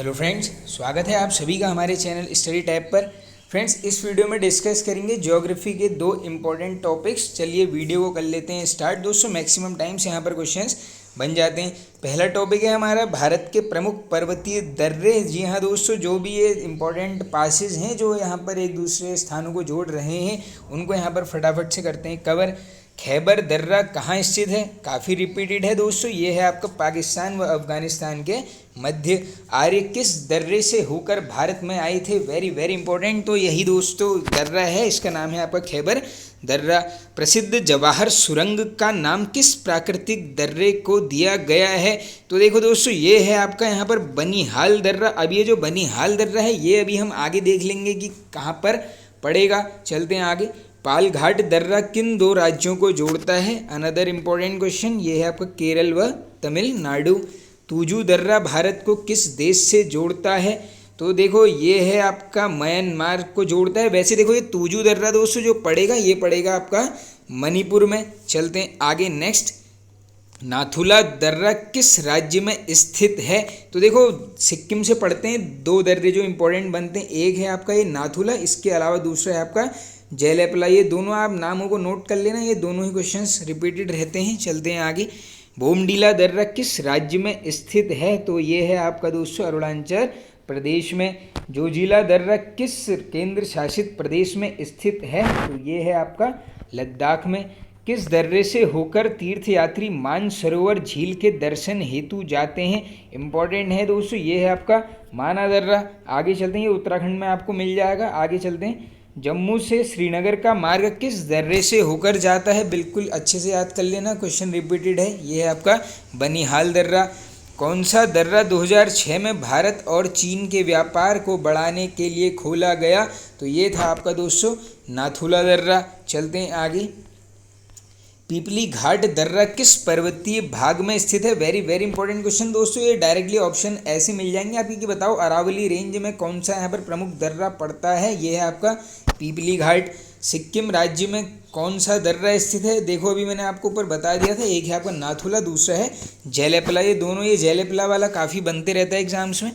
Hello friends, स्वागत है आप सभी का हमारे चैनल स्टडी टैब पर। फ्रेंड्स, इस वीडियो में डिस्कस करेंगे ज्योग्राफी के दो इम्पॉर्टेंट टॉपिक्स। चलिए वीडियो को कर लेते हैं स्टार्ट। दोस्तों, मैक्सिमम टाइम्स यहाँ पर क्वेश्चंस बन जाते हैं। पहला टॉपिक है हमारा भारत के प्रमुख पर्वतीय दर्रे। जी हाँ दोस्तों, जो भी ये इम्पॉर्टेंट पासेज हैं जो यहाँ पर एक दूसरे स्थानों को जोड़ रहे हैं उनको यहाँ पर फटाफट से करते हैं कवर। खैबर दर्रा कहाँ स्थित है? काफ़ी रिपीटेड है दोस्तों, ये है आपका पाकिस्तान व अफगानिस्तान के मध्य। आर्य किस दर्रे से होकर भारत में आए थे? Very very important. तो यही दोस्तों दर्रा है, इसका नाम है आपका खैबर दर्रा। प्रसिद्ध जवाहर सुरंग का नाम किस प्राकृतिक दर्रे को दिया गया है? तो देखो दोस्तों, ये है आपका यहाँ पर बनिहाल दर्रा। अब ये जो बनिहाल दर्रा है ये अभी हम आगे देख लेंगे कि कहाँ पर पड़ेगा। चलते हैं आगे। पालघाट दर्रा किन दो राज्यों को जोड़ता है? अनदर इम्पोर्टेंट क्वेश्चन, ये है आपका केरल व तमिलनाडु। तूजू दर्रा भारत को किस देश से जोड़ता है? तो देखो ये है आपका म्यांमार को जोड़ता है। वैसे देखो ये तूजू दर्रा दोस्तों जो पड़ेगा ये पड़ेगा आपका मणिपुर में। चलते हैं आगे नेक्स्ट। नाथुला दर्रा किस राज्य में स्थित है? तो देखो सिक्किम से पढ़ते हैं। दो दर्रे जो इंपॉर्टेंट बनते हैं, एक है आपका ये नाथुला, इसके अलावा दूसरा है आपका जयलेपला। ये दोनों आप नामों को नोट कर लेना, ये दोनों ही क्वेश्चंस रिपीटेड रहते हैं। चलते हैं आगे। बोमडीला दर्रा किस राज्य में स्थित है? तो ये है आपका दोस्तों अरुणाचल प्रदेश में। जोजिला दर्रा किस केंद्र शासित प्रदेश में स्थित है? तो ये है आपका लद्दाख में। किस दर्रे से होकर तीर्थयात्री मानसरोवर झील के दर्शन हेतु जाते हैं? इंपॉर्टेंट है दोस्तों, ये है आपका माना दर्रा। आगे चलते हैं, ये उत्तराखंड में आपको मिल जाएगा। आगे चलते हैं। जम्मू से श्रीनगर का मार्ग किस दर्रे से होकर जाता है? बिल्कुल अच्छे से याद कर लेना, क्वेश्चन रिपीटेड है। ये है आपका बनिहाल दर्रा। कौन सा दर्रा 2006 में भारत और चीन के व्यापार को बढ़ाने के लिए खोला गया? तो ये था आपका दोस्तों नाथुला दर्रा। चलते हैं आगे। पीपली घाट दर्रा किस पर्वतीय भाग में स्थित है? वेरी वेरी इंपॉर्टेंट क्वेश्चन दोस्तों, ये डायरेक्टली ऑप्शन ऐसे मिल जाएंगे आपकी कि बताओ अरावली रेंज में कौन सा यहाँ पर प्रमुख दर्रा पड़ता है? ये है आपका पीपली घाट। सिक्किम राज्य में कौन सा दर्रा स्थित है? देखो अभी मैंने आपको ऊपर बता दिया था, एक है आपका नाथुला, दूसरा है जयलेपला। ये दोनों, ये जयलेपला वाला काफ़ी बनते रहता है एग्जाम्स में।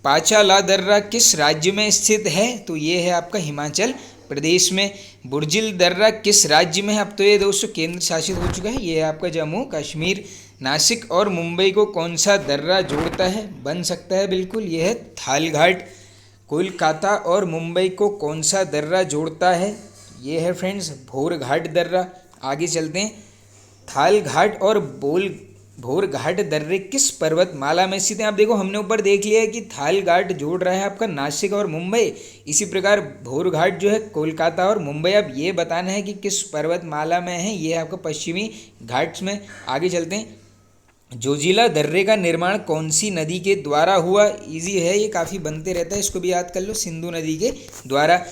पाचाला दर्रा किस राज्य में स्थित है? तो ये है आपका हिमाचल प्रदेश में। बुर्जिल दर्रा किस राज्य में है? अब तो ये दोस्तों केंद्र शासित हो चुका है, ये है आपका जम्मू कश्मीर। नासिक और मुंबई को कौन सा दर्रा जोड़ता है? बन सकता है बिल्कुल, ये है थालघाट। कोलकाता और मुंबई को कौन सा दर्रा जोड़ता है? ये है फ्रेंड्स भोरघाट दर्रा। आगे चलते हैं। थालघाट और भोरघाट दर्रे किस पर्वतमाला में स्थित हैं? आप देखो हमने ऊपर देख लिया है कि थालघाट जोड़ रहा है आपका नासिक और मुंबई, इसी प्रकार भोरघाट जो है कोलकाता और मुंबई। अब ये बताना है कि किस पर्वतमाला में है, ये है आपका पश्चिमी घाट्स में। आगे चलते हैं। जोजिला दर्रे का निर्माण कौन सी नदी के द्वारा हुआ? इजी है, ये काफ़ी बनते रहता है, इसको भी याद कर लो, सिंधु नदी के द्वारा।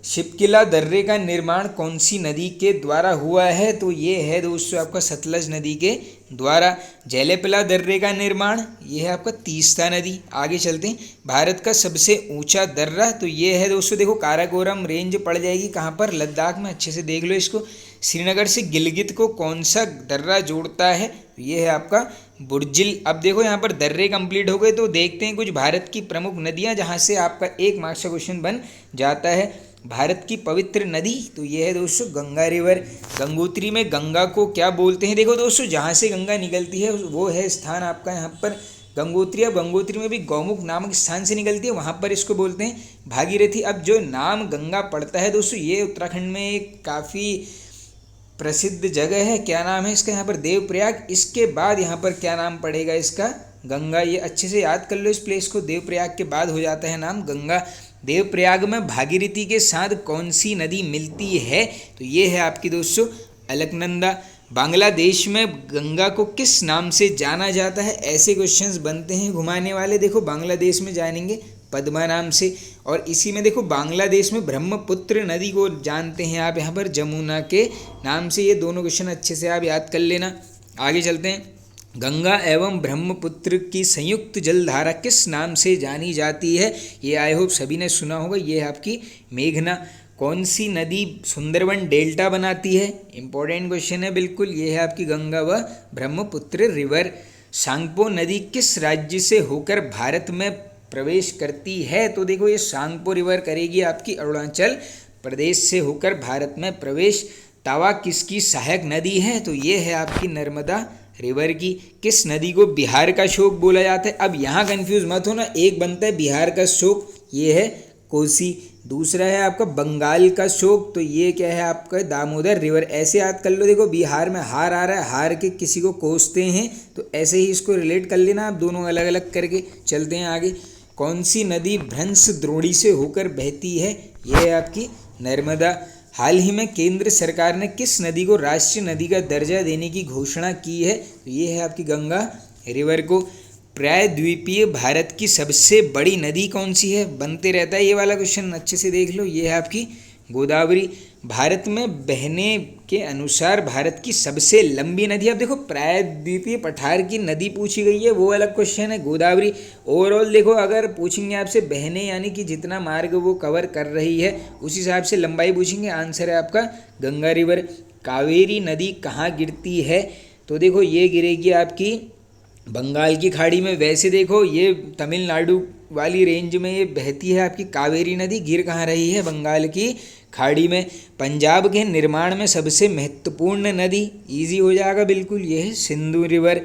शिपकिला दर्रे का निर्माण कौन सी नदी के द्वारा हुआ है? तो ये है दोस्तों आपका सतलज नदी के द्वारा। जयलेपला दर्रे का निर्माण, ये है आपका तीस्ता नदी। आगे चलते हैं। भारत का सबसे ऊंचा दर्रा, तो ये है दोस्तों देखो काराकोरम रेंज पड़ जाएगी कहाँ पर? लद्दाख में। अच्छे से देख लो इसको। श्रीनगर से गिलगित को कौन सा दर्रा जोड़ता है? ये है आपका बुर्जिल। अब देखो यहाँ पर दर्रे कंप्लीट हो गए, तो देखते हैं कुछ भारत की प्रमुख नदियाँ जहाँ से आपका 1 मार्क्स का क्वेश्चन बन जाता है। भारत की पवित्र नदी, तो ये है दोस्तों गंगा रिवर। गंगोत्री में गंगा को क्या बोलते हैं? देखो दोस्तों, जहाँ से गंगा निकलती है वो है स्थान आपका यहाँ पर गंगोत्री। अब गंगोत्री में भी गौमुख नामक स्थान से निकलती है, वहाँ पर इसको बोलते हैं भागीरथी। अब जो नाम गंगा पड़ता है दोस्तों, ये उत्तराखंड में एक काफ़ी प्रसिद्ध जगह है। क्या नाम है इसका? यहाँ पर देवप्रयाग। इसके बाद यहाँ पर क्या नाम पड़ेगा इसका? गंगा। ये अच्छे से याद कर लो इस प्लेस को, देवप्रयाग के बाद हो जाता है नाम गंगा। देवप्रयाग में भागीरथी के साथ कौन सी नदी मिलती है? तो ये है आपकी दोस्तों अलकनंदा। बांग्लादेश में गंगा को किस नाम से जाना जाता है? ऐसे क्वेश्चंस बनते हैं घुमाने वाले। देखो बांग्लादेश में जानेंगे पद्मा नाम से, और इसी में देखो बांग्लादेश में ब्रह्मपुत्र नदी को जानते हैं आप यहाँ पर जमुना के नाम से। ये दोनों क्वेश्चन अच्छे से आप याद कर लेना। आगे चलते हैं। गंगा एवं ब्रह्मपुत्र की संयुक्त जलधारा किस नाम से जानी जाती है? ये आई होप सभी ने सुना होगा, ये है आपकी मेघना। कौन सी नदी सुंदरवन डेल्टा बनाती है? इंपॉर्टेंट क्वेश्चन है बिल्कुल, ये है आपकी गंगा व ब्रह्मपुत्र रिवर। सांगपो नदी किस राज्य से होकर भारत में प्रवेश करती है? तो देखो ये सांगपो रिवर करेगी आपकी अरुणाचल प्रदेश से होकर भारत में प्रवेश। तावा किसकी सहायक नदी है? तो ये है आपकी नर्मदा रिवर की। किस नदी को बिहार का शोक बोला जाता है? अब यहाँ कंफ्यूज मत होना, एक बनता है बिहार का शोक, ये है कोसी। दूसरा है आपका बंगाल का शोक, तो ये क्या है आपका दामोदर रिवर। ऐसे याद कर लो, देखो बिहार में हार आ रहा है, हार के किसी को कोसते हैं, तो ऐसे ही इसको रिलेट कर लेना आप, दोनों अलग अलग करके। चलते हैं आगे। कौन सी नदी भ्रंश द्रोणी से होकर बहती है? ये है आपकी नर्मदा। हाल ही में केंद्र सरकार ने किस नदी को राष्ट्रीय नदी का दर्जा देने की घोषणा की है? तो ये है आपकी गंगा रिवर को। प्रायद्वीपीय भारत की सबसे बड़ी नदी कौन सी है? बनते रहता है ये वाला क्वेश्चन, अच्छे से देख लो। ये है आपकी गोदावरी। भारत में बहने के अनुसार भारत की सबसे लंबी नदी, अब देखो प्रायद्वीपीय पठार की नदी पूछी गई है, वो अलग क्वेश्चन है, गोदावरी। ओवरऑल देखो अगर पूछेंगे आपसे बहने यानी कि जितना मार्ग वो कवर कर रही है उस हिसाब से लंबाई पूछेंगे, आंसर है आपका गंगा रिवर। कावेरी नदी कहाँ गिरती है? तो देखो ये गिरेगी आपकी बंगाल की खाड़ी में। वैसे देखो ये तमिलनाडु वाली रेंज में ये बहती है आपकी कावेरी नदी, गिर कहाँ रही है? बंगाल की खाड़ी में। पंजाब के निर्माण में सबसे महत्वपूर्ण नदी, इजी हो जाएगा बिल्कुल, ये है सिंधु रिवर।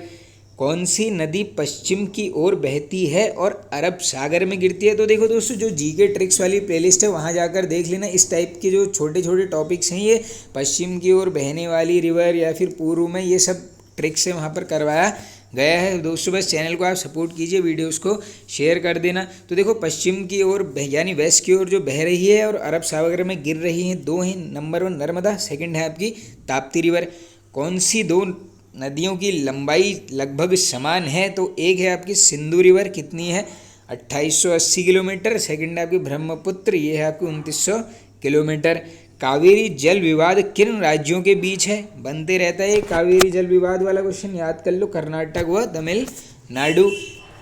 कौन सी नदी पश्चिम की ओर बहती है और अरब सागर में गिरती है? तो देखो दोस्तों जो जीके ट्रिक्स वाली प्लेलिस्ट है वहाँ जाकर देख लेना, इस टाइप के जो छोटे छोटे टॉपिक्स हैं, ये पश्चिम की ओर बहने वाली रिवर या फिर पूर्व में, ये सब ट्रिक्स है वहाँ पर करवाया गया है। दोस्तों बस चैनल को आप सपोर्ट कीजिए, वीडियोस को शेयर कर देना। तो देखो पश्चिम की ओर यानी वेस्ट की ओर जो बह रही है और अरब सागर में गिर रही हैं, दो हैं। नंबर 1 नर्मदा, सेकंड है आपकी ताप्ती रिवर। कौन सी दो नदियों की लंबाई लगभग समान है? तो एक है आपकी सिंधु रिवर, कितनी है? 2880 किलोमीटर। सेकंड है आपकी ब्रह्मपुत्र, ये है आपकी 2900 किलोमीटर। कावेरी जल विवाद किन राज्यों के बीच है? बनते रहता है कावेरी जल विवाद वाला क्वेश्चन, याद कर लो, कर्नाटक व तमिलनाडु।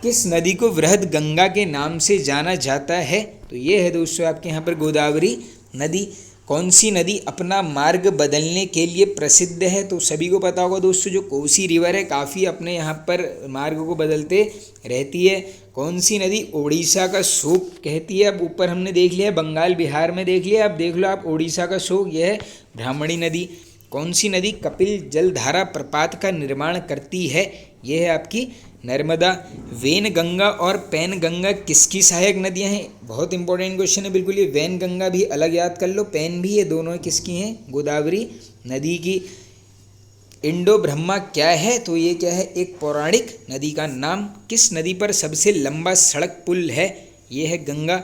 किस नदी को वृहद गंगा के नाम से जाना जाता है? तो ये है दोस्तों आपके यहाँ पर गोदावरी नदी। कौन सी नदी अपना मार्ग बदलने के लिए प्रसिद्ध है? तो सभी को पता होगा दोस्तों जो कोसी रिवर है, काफ़ी अपने यहाँ पर मार्ग को बदलते रहती है। कौन सी नदी ओडिशा का शोक कहती है? अब ऊपर हमने देख लिया बंगाल बिहार में देख लिया, अब देख लो आप ओडिशा का शोक, यह है ब्राह्मणी नदी। कौन सी नदी कपिल जलधारा प्रपात का निर्माण करती है? यह है आपकी नर्मदा। वेन गंगा और पैन गंगा किसकी सहायक नदियां हैं? बहुत इंपॉर्टेंट क्वेश्चन है बिल्कुल ये। वैन गंगा भी अलग याद कर लो, पैन भी, ये दोनों किसकी हैं? गोदावरी नदी की। इंडो ब्रह्मा क्या है? तो ये क्या है? एक पौराणिक नदी का नाम। किस नदी पर सबसे लंबा सड़क पुल है? ये है गंगा।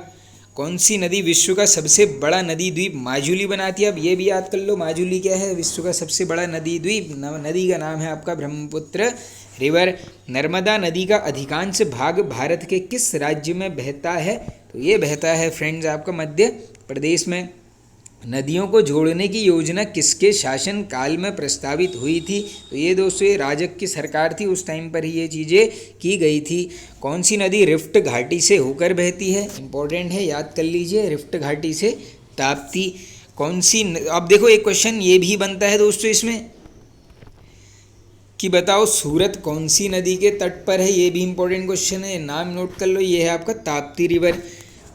कौन सी नदी विश्व का सबसे बड़ा नदी द्वीप माजुली बनाती है? अब ये भी याद कर लो, माजुली क्या है? विश्व का सबसे बड़ा नदी द्वीप। नदी का नाम है आपका ब्रह्मपुत्र रिवर। नर्मदा नदी का अधिकांश भाग भारत के किस राज्य में बहता है? तो ये बहता है फ्रेंड्स आपका मध्य प्रदेश में। नदियों को जोड़ने की योजना किसके शासन काल में प्रस्तावित हुई थी? तो ये दोस्तों ये राजग की सरकार थी, उस टाइम पर ही ये चीज़ें की गई थी। कौन सी नदी रिफ्ट घाटी से होकर बहती है? इंपॉर्टेंट है, याद कर लीजिए, रिफ्ट घाटी से ताप्ती। कौन सी अब देखो एक क्वेश्चन ये भी बनता है दोस्तों इसमें कि बताओ सूरत कौन सी नदी के तट पर है? ये भी इंपॉर्टेंट क्वेश्चन है, नाम नोट कर लो, ये है आपका ताप्ती रिवर।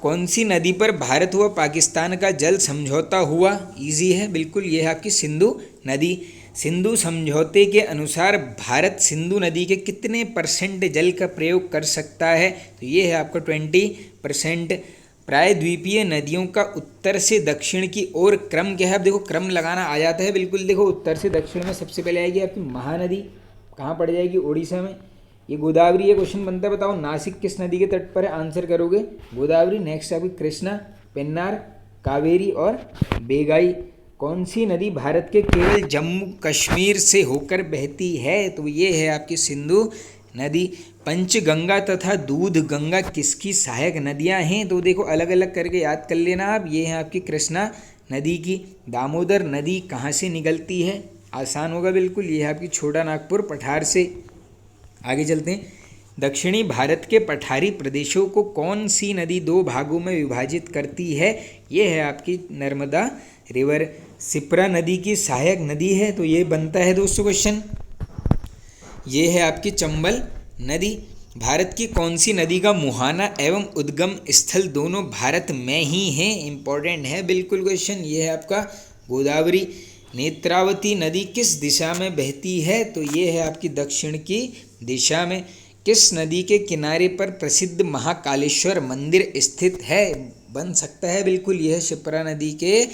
कौन सी नदी पर भारत व पाकिस्तान का जल समझौता हुआ? इजी है बिल्कुल, ये है आपकी सिंधु नदी। सिंधु समझौते के अनुसार भारत सिंधु नदी के कितने % जल का प्रयोग कर सकता है? तो ये है आपका 20%। प्रायद्वीपीय नदियों का उत्तर से दक्षिण की ओर क्रम क्या है? अब देखो क्रम लगाना आ जाता है बिल्कुल। देखो उत्तर से दक्षिण में सबसे पहले आएगी आपकी महानदी, कहाँ पड़ जाएगी? उड़ीसा में। ये गोदावरी, ये क्वेश्चन बनता है, बताओ नासिक किस नदी के तट पर है? आंसर करोगे गोदावरी। नेक्स्ट आपकी कृष्णा, पेन्नार, कावेरी और बेगाई। कौन सी नदी भारत के केवल जम्मू कश्मीर से होकर बहती है? तो ये है आपकी सिंधु नदी। पंचगंगा तथा दूध गंगा किसकी सहायक नदियां हैं? तो देखो अलग अलग करके याद कर लेना आप। ये है आपकी कृष्णा नदी की। दामोदर नदी कहाँ से निकलती है? आसान होगा बिल्कुल, ये है आपकी छोटा नागपुर पठार से। आगे चलते हैं। दक्षिणी भारत के पठारी प्रदेशों को कौन सी नदी 2 भागों में विभाजित करती है? ये है आपकी नर्मदा रिवर। सिप्रा नदी की सहायक नदी है? तो ये बनता है दोस्तों क्वेश्चन, ये है आपकी चंबल नदी। भारत की कौन सी नदी का मुहाना एवं उद्गम स्थल दोनों भारत में ही हैं? इंपॉर्टेंट है बिल्कुल क्वेश्चन। ये है आपका गोदावरी। नेत्रावती नदी किस दिशा में बहती है? तो ये है आपकी दक्षिण की दिशा में। किस नदी के किनारे पर प्रसिद्ध महाकालेश्वर मंदिर स्थित है? बन सकता है बिल्कुल, यह शिप्रा नदी के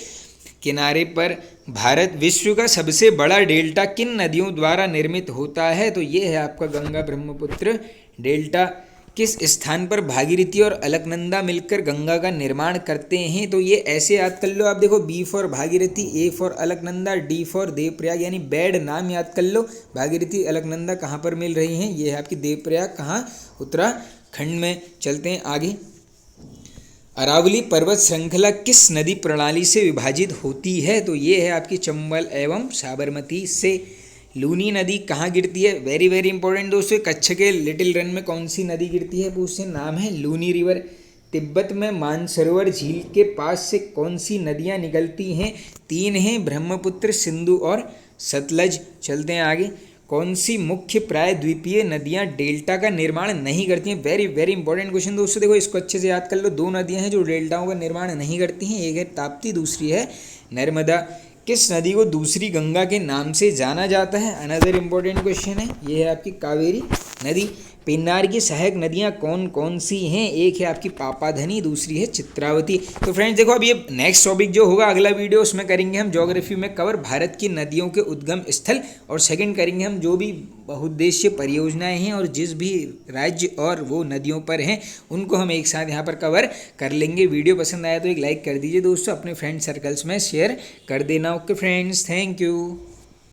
किनारे पर। भारत विश्व का सबसे बड़ा डेल्टा किन नदियों द्वारा निर्मित होता है? तो ये है आपका गंगा ब्रह्मपुत्र डेल्टा। किस स्थान पर भागीरथी और अलकनंदा मिलकर गंगा का निर्माण करते हैं? तो ये ऐसे याद कर लो आप, देखो B for Bhagirathi, A for Alaknanda, D for Devprayag, यानी बैड नाम याद कर लो। भागीरथी अलकनंदा कहाँ पर मिल रही हैं? ये है आपकी देवप्रयाग, कहाँ? उत्तराखंड में। चलते हैं आगे। अरावली पर्वत श्रृंखला किस नदी प्रणाली से विभाजित होती है? तो ये है आपकी चंबल एवं साबरमती से। लूनी नदी कहाँ गिरती है? वेरी वेरी इंपॉर्टेंट दोस्तों। कच्छ के लिटिल रन में कौन सी नदी गिरती है? पूछते, नाम है लूनी रिवर। तिब्बत में मानसरोवर झील के पास से कौन सी नदियाँ निकलती हैं? 3 हैं, ब्रह्मपुत्र, सिंधु और सतलज। चलते हैं आगे। कौन सी मुख्य प्राय द्वीपीय नदियाँ डेल्टा का निर्माण नहीं करती हैं? वेरी वेरी इंपॉर्टेंट क्वेश्चन दोस्तों। देखो इसको अच्छे से याद कर लो। 2 नदियाँ हैं जो डेल्टाओं का निर्माण नहीं करती हैं, एक है ताप्ती, दूसरी है नर्मदा। किस नदी को दूसरी गंगा के नाम से जाना जाता है? अनदर इंपॉर्टेंट क्वेश्चन है। ये है आपकी कावेरी नदी। पिन्नार की सहायक नदियाँ कौन कौन सी हैं? एक है आपकी पापाधनी, दूसरी है चित्रावती। तो फ्रेंड्स देखो, अब ये नेक्स्ट टॉपिक जो होगा अगला वीडियो, उसमें करेंगे हम ज्योग्राफी में कवर भारत की नदियों के उद्गम स्थल, और सेकंड करेंगे हम जो भी बहुउद्देशीय परियोजनाएं हैं और जिस भी राज्य और वो नदियों पर हैं उनको हम एक साथ यहाँ पर कवर कर लेंगे। वीडियो पसंद आया तो एक लाइक कर दीजिए दोस्तों, अपने फ्रेंड सर्कल्स में शेयर कर देना। Okay friends, thank you.